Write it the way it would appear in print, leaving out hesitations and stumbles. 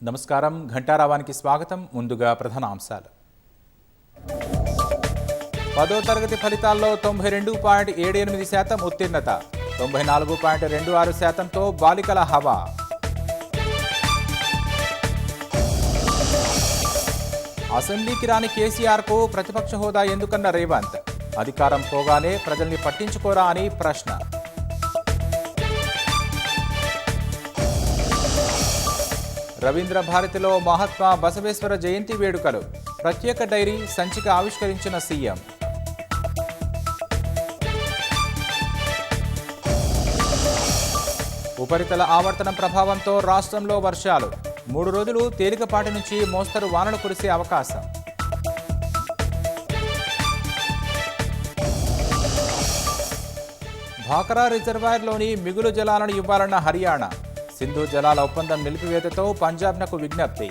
నమస్కారం ఘంటారావానికి స్వాగతం. ముందుగా ప్రధాన అంశాలు. 10వ తరగతి ఫలితాల్లో 92.78% ఉత్తీర్ణత, 94.26%తో బాలికల హవా. అసెంబ్లీకి రాని కేసీఆర్కు ప్రతిపక్ష హోదా ఎందుకన్న రేవంత్, అధికారం పోగానే ప్రజల్ని పట్టించుకోరా అని ప్రశ్న. రవీంద్ర భారతిలో మహాత్మా బసవేశ్వర జయంతి వేడుకలు, ప్రత్యేక డైరీ సంచిక ఆవిష్కరించిన సీఎం. ఉపరితల ఆవర్తనం ప్రభావంతో రాష్ట్రంలో వర్షాలు, 3 రోజులు తేలికపాటి నుంచి మోస్తరు వానలు కురిసే అవకాశం. భాకరా రిజర్వాయర్లోని మిగులు జలాలను ఇవ్వాలన్న హర్యానా, సింధు జలాల ఒప్పందం నిలిపివేతతో పంజాబ్నకు విజ్ఞప్తి.